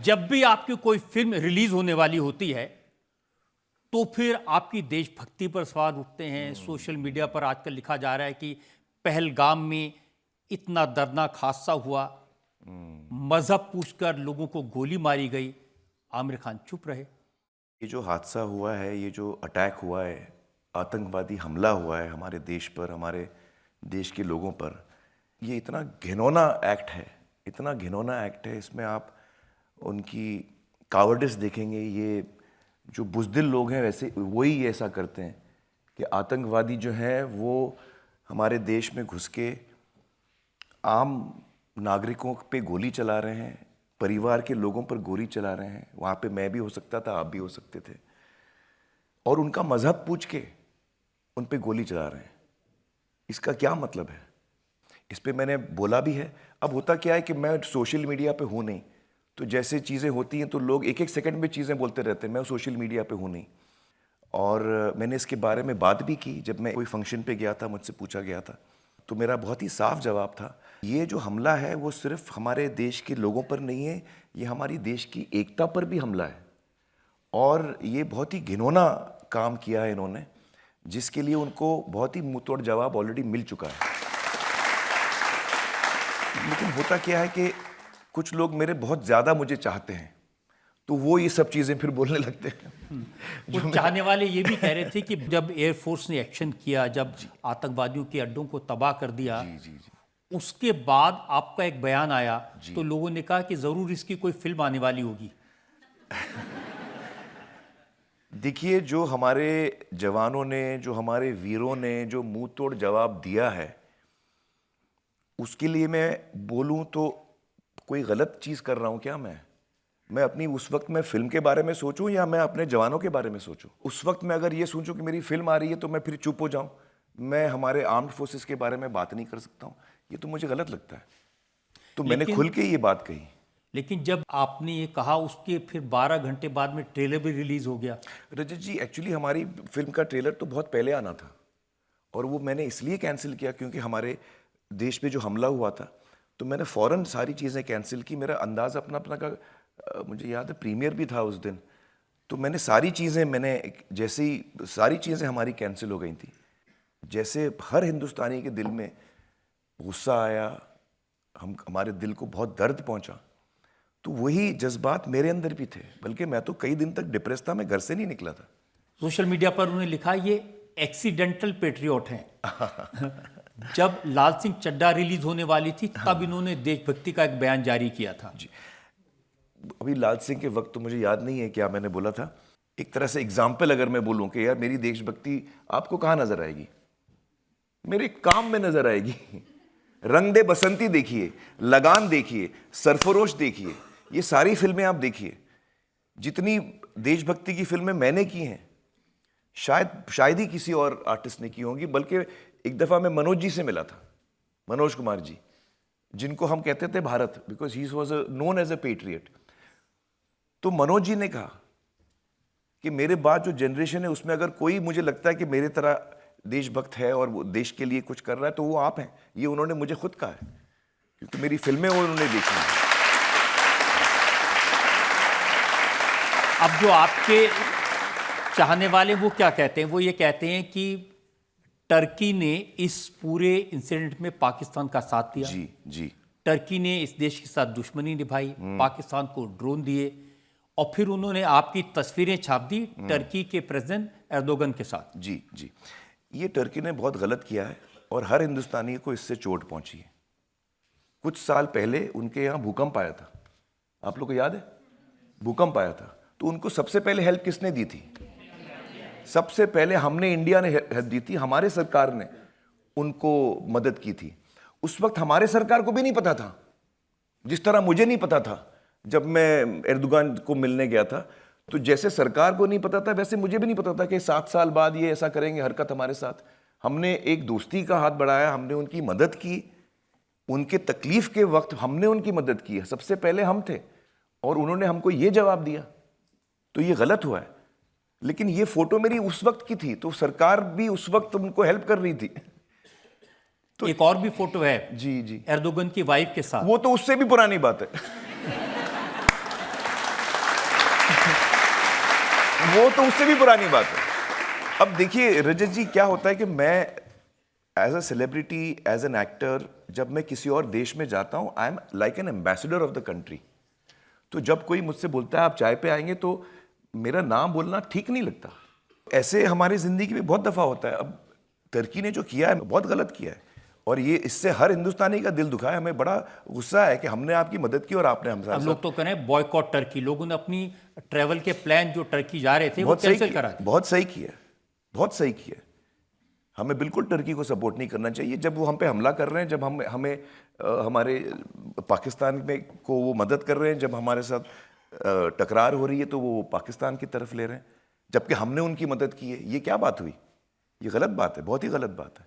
जब भी आपकी कोई फिल्म रिलीज होने वाली होती है तो फिर आपकी देशभक्ति पर सवाल उठते हैं। सोशल मीडिया पर आजकल लिखा जा रहा है कि पहलगाम में इतना दर्दनाक हादसा हुआ, मजहब पूछकर लोगों को गोली मारी गई, आमिर खान चुप रहे। ये जो हादसा हुआ है, ये जो अटैक हुआ है, आतंकवादी हमला हुआ है हमारे देश पर, हमारे देश के लोगों पर, ये इतना घिनौना एक्ट है, इतना घिनौना एक्ट है। इसमें आप उनकी कावर्डिस देखेंगे। ये जो बुज़दिल लोग हैं वैसे वही ऐसा करते हैं कि आतंकवादी जो हैं वो हमारे देश में घुस के आम नागरिकों पे गोली चला रहे हैं, परिवार के लोगों पर गोली चला रहे हैं। वहाँ पे मैं भी हो सकता था, आप भी हो सकते थे, और उनका मजहब पूछ के उन पे गोली चला रहे हैं। इसका क्या मतलब है? इस पे मैंने बोला भी है। अब होता क्या है कि मैं सोशल मीडिया पे हूँ नहीं, तो जैसे चीज़ें होती हैं तो लोग एक एक सेकंड में चीज़ें बोलते रहते हैं। मैं सोशल मीडिया पे हूँ नहीं, और मैंने इसके बारे में बात भी की। जब मैं कोई फंक्शन पे गया था, मुझसे पूछा गया था, तो मेरा बहुत ही साफ जवाब था, ये जो हमला है वो सिर्फ हमारे देश के लोगों पर नहीं है, ये हमारी देश की एकता पर भी हमला है। और ये बहुत ही घिनौना काम किया है इन्होंने, जिसके लिए उनको बहुत ही मुंहतोड़ जवाब ऑलरेडी मिल चुका है। लेकिन होता क्या है कि कुछ लोग मेरे बहुत ज़्यादा मुझे चाहते हैं, तो वो ये सब चीज़ें फिर बोलने लगते हैं। कुछ चाहने वाले ये भी कह रहे थे कि जब एयरफोर्स ने एक्शन किया, जब आतंकवादियों के अड्डों को तबाह कर दिया, उसके बाद आपका एक बयान आया तो लोगों ने कहा कि जरूर इसकी कोई फिल्म आने वाली होगी। देखिए, जो हमारे जवानों ने, जो हमारे वीरों ने जो मुंह तोड़ जवाब दिया है, उसके लिए मैं बोलूं तो कोई गलत चीज़ कर रहा हूं क्या? मैं अपनी उस वक्त मैं फिल्म के बारे में सोचूं या मैं अपने जवानों के बारे में सोचूं? उस वक्त मैं अगर ये सोचूं कि मेरी फिल्म आ रही है तो मैं फिर चुप हो जाऊं, मैं हमारे आर्म्ड फोर्सेस के बारे में बात नहीं कर सकता हूं, ये तो मुझे गलत लगता है। तो मैंने खुल के ये बात कही। लेकिन जब आपने ये कहा उसके फिर 12 घंटे बाद में ट्रेलर भी रिलीज हो गया। रजत जी, एक्चुअली हमारी फिल्म का ट्रेलर तो बहुत पहले आना था, और वो मैंने इसलिए कैंसिल किया क्योंकि हमारे देश पे जो हमला हुआ था, तो मैंने फ़ौरन सारी चीज़ें कैंसिल की। मेरा अंदाज़ अपना अपना का मुझे याद है प्रीमियर भी था उस दिन, तो मैंने सारी चीज़ें, मैंने जैसे ही सारी चीज़ें हमारी कैंसिल हो गई थी, जैसे हर हिंदुस्तानी के दिल में गुस्सा आया, हमारे दिल को बहुत दर्द पहुंचा, तो वही जज्बात मेरे अंदर भी थे। बल्कि मैं तो कई दिन तक डिप्रेस था, मैं घर से नहीं निकला था। सोशल मीडिया पर उन्होंने लिखा ये एक्सीडेंटल पेट्रियोट हैं। जब लाल सिंह चड्ढा रिलीज होने वाली थी तब इन्होंने देशभक्ति का एक बयान जारी किया था। जी, अभी लाल सिंह के वक्त तो मुझे याद नहीं है क्या मैंने बोला था। एक तरह से एग्जाम्पल अगर मैं बोलूं कि यार मेरी देशभक्ति आपको कहाँ नजर आएगी? मेरे काम में नजर आएगी। रंग दे बसंती देखिए, लगान देखिए, सरफरोश देखिए, ये सारी फिल्में आप देखिए। जितनी देशभक्ति की फिल्में मैंने की हैं, शायद ही किसी और आर्टिस्ट ने की होंगी। बल्कि एक दफ़ा मैं मनोज जी से मिला था, मनोज कुमार जी, जिनको हम कहते थे Bharat, because he was known as a patriot. तो मनोज जी ने कहा कि मेरे बाद जो जनरेशन है उसमें अगर कोई मुझे लगता है कि मेरे तरह देशभक्त है और वो देश के लिए कुछ कर रहा है तो वो आप हैं। ये उन्होंने मुझे खुद कहा है, क्योंकि मेरी फिल्में उन्होंने देखी हैं। अब जो आपके चाहने वाले वो क्या कहते हैं? वो ये कहते हैं कि टर्की ने इस पूरे इंसिडेंट में पाकिस्तान का साथ दिया। जी जी। टर्की ने इस देश के साथ दुश्मनी निभाई, पाकिस्तान को ड्रोन दिए, और फिर उन्होंने आपकी तस्वीरें छाप दी टर्की के प्रेसिडेंट एर्दोगन के साथ। जी जी, ये टर्की ने बहुत गलत किया है और हर हिंदुस्तानी को इससे चोट पहुंची है। कुछ साल पहले उनके यहाँ भूकंप आया था, आप लोग को याद है? भूकंप आया था, तो उनको सबसे पहले हेल्प किसने दी थी? सबसे पहले हमने, इंडिया ने हेल्प दी थी। हमारे सरकार ने उनको मदद की थी। उस वक्त हमारे सरकार को भी नहीं पता था, जिस तरह मुझे नहीं पता था जब मैं एर्दोगन को मिलने गया था। तो जैसे सरकार को नहीं पता था, वैसे मुझे भी नहीं पता था कि 7 साल बाद ये ऐसा करेंगे हरकत हमारे साथ। हमने एक दोस्ती का हाथ बढ़ाया, हमने उनकी मदद की, उनके तकलीफ के वक्त हमने उनकी मदद की। सबसे पहले हम थे, और उन्होंने हमको ये जवाब दिया, तो ये गलत हुआ है। लेकिन ये फोटो मेरी उस वक्त की थी, तो सरकार भी उस वक्त उनको हेल्प कर रही थी। तो एक और भी फोटो है जी जी, एर्दोगन की वाइफ के साथ, वो तो उससे भी पुरानी बात है। वो तो उससे भी पुरानी बात है। अब देखिए रजत जी, क्या होता है कि मैं as a celebrity, as an actor, जब मैं किसी और देश में जाता हूं, I am like an ambassador of the country. तो जब कोई मुझसे बोलता है आप चाय पे आएंगे, तो मेरा नाम बोलना ठीक नहीं लगता। ऐसे हमारी जिंदगी में बहुत दफा होता है। अब टर्की ने जो किया है बहुत गलत किया है, और ये इससे हर हिंदुस्तानी का दिल दुखा है। हमें बड़ा गुस्सा है कि हमने आपकी मदद की और आपने हमसे अब लोग तो कह रहे हैं बॉयकॉट टर्की। लोगों ने अपनी ट्रैवल के प्लान जो टर्की जा रहे थे वो बहुत सही कैंसिल करा दिए। बहुत सही किया, बहुत सही किया। हमें बिल्कुल टर्की को सपोर्ट नहीं करना चाहिए। जब वो हम पे हमला कर रहे हैं, जब हमें हमारे पाकिस्तान में को वो मदद कर रहे हैं, जब हमारे साथ टकरार हो रही है, तो वो पाकिस्तान की तरफ ले रहे हैं, जबकि हमने उनकी मदद की है। ये क्या बात हुई? ये गलत बात है, बहुत ही गलत बात है।